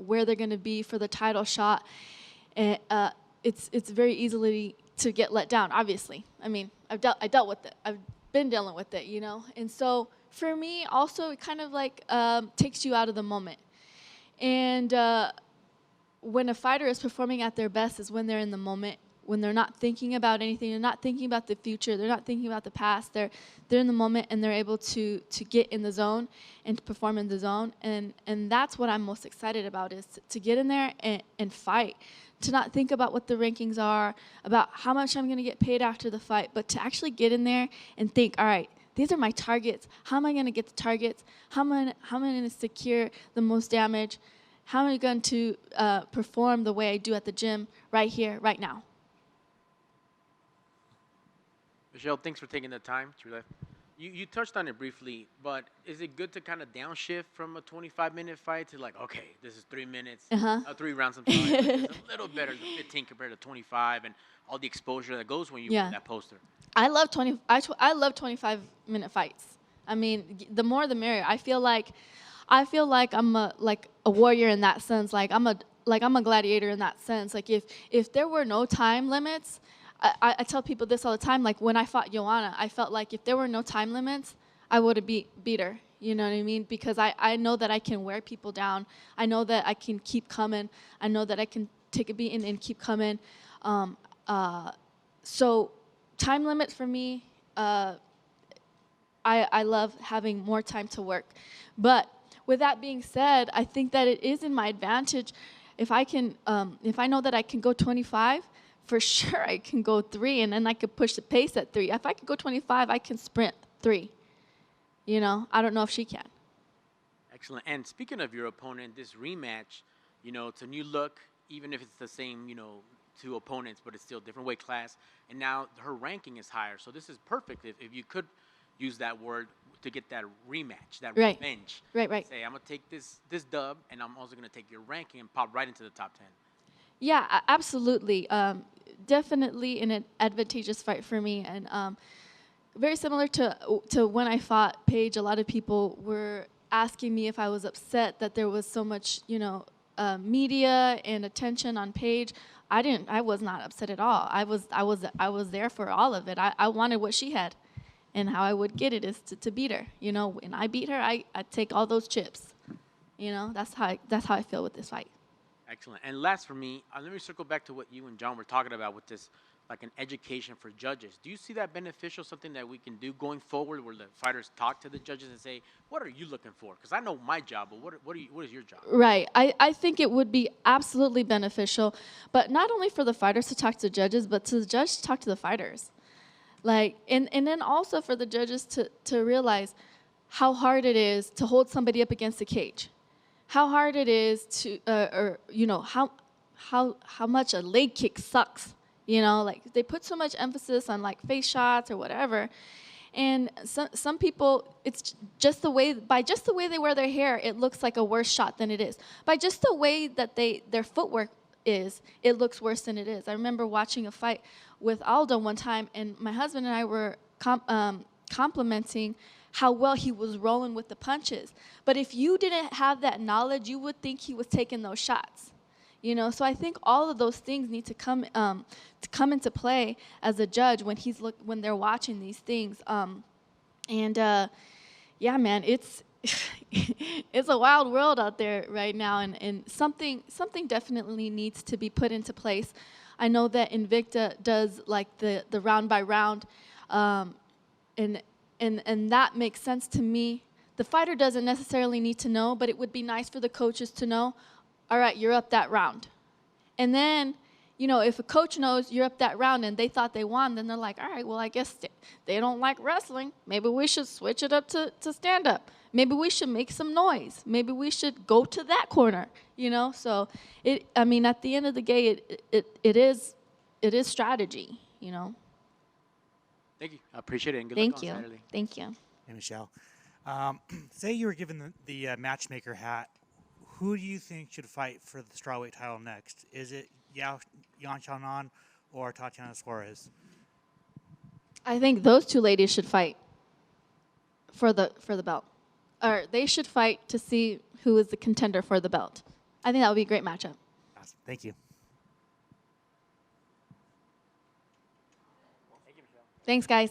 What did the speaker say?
where they're going to be for the title shot, and it's very easily to get let down. Obviously, I mean, I dealt with it. I've been dealing with it, And so for me, also, it kind of like takes you out of the moment. And when a fighter is performing at their best is when they're in the moment, when they're not thinking about anything, they're not thinking about the future, they're not thinking about the past, they're in the moment and they're able to get in the zone and to perform in the zone. And that's what I'm most excited about, is to get in there and fight, to not think about what the rankings are, about how much I'm going to get paid after the fight, but to actually get in there and think, all right, these are my targets. How am I going to get the targets? How am I going to secure the most damage? How am I going to perform the way I do at the gym right here, right now? Michelle, thanks for taking the time. You touched on it briefly, but is it good to kind of downshift from a 25-minute fight to like, okay, this is 3 minutes, 3 rounds, I'm sorry. It's a little better than 15 compared to 25 and all the exposure that goes when you put that poster. I love 25-minute fights. I mean, the more the merrier. I feel like I'm a warrior in that sense. Like I'm a gladiator in that sense. Like if there were no time limits, I tell people this all the time. Like when I fought Joanna, I felt like if there were no time limits, I would have beat her. You know what I mean? Because I know that I can wear people down. I know that I can keep coming. I know that I can take a beating and keep coming. So time limit for me, I love having more time to work. But with that being said, I think that it is in my advantage if I know that I can go 25. For sure, I can go 3, and then I could push the pace at 3. If I can go 25, I can sprint 3. I don't know if she can. Excellent. And speaking of your opponent, this rematch, it's a new look, even if it's the same, 2 opponents, but it's still a different weight class. And now her ranking is higher. So this is perfect if you could use that word to get that rematch, that revenge. Right. Say, I'm going to take this dub, and I'm also going to take your ranking and pop right into the top 10. Yeah, absolutely. Definitely an advantageous fight for me. And very similar to when I fought Paige, a lot of people were asking me if I was upset that there was so much, media and attention on Paige. I was not upset at all. I was there for all of it. I wanted what she had. And how I would get it is to beat her. When I beat her, I take all those chips. That's how I feel with this fight. Excellent. And last for me, let me circle back to what you and John were talking about with this, like an education for judges. Do you see that beneficial, something that we can do going forward where the fighters talk to the judges and say, what are you looking for? Because I know my job, but what is your job? Right. I think it would be absolutely beneficial, but not only for the fighters to talk to the judges, but to the judge to talk to the fighters. Like, and then also for the judges to realize how hard it is to hold somebody up against the cage. How hard it is to, how much a leg kick sucks. Like they put so much emphasis on like face shots or whatever, and some people, it's just the way they wear their hair, it looks like a worse shot than it is. By just the way that their footwork is, it looks worse than it is. I remember watching a fight with Aldo one time, and my husband and I were complimenting how well he was rolling with the punches. But if you didn't have that knowledge, you would think he was taking those shots. So I think all of those things need to come into play as a judge when they're watching these things. Yeah, man, it's it's a wild world out there right now, and something definitely needs to be put into place. I know that Invicta does like the round by round, and that makes sense to me. The fighter doesn't necessarily need to know, but it would be nice for the coaches to know, all right, you're up that round. And then, if a coach knows you're up that round and they thought they won, then they're like, all right, well, I guess they don't like wrestling. Maybe we should switch it up to stand-up. Maybe we should make some noise. Maybe we should go to that corner, So, at the end of the day, it is strategy, Thank you. I appreciate it, and good luck on Saturday. Thank you. Hey, Michelle. Say you were given the matchmaker hat. Who do you think should fight for the strawweight title next? Is it Yan Xiaonan or Tatiana Suarez? I think those 2 ladies should fight for the belt. Or they should fight to see who is the contender for the belt. I think that would be a great matchup. Awesome. Thank you. Thanks, guys.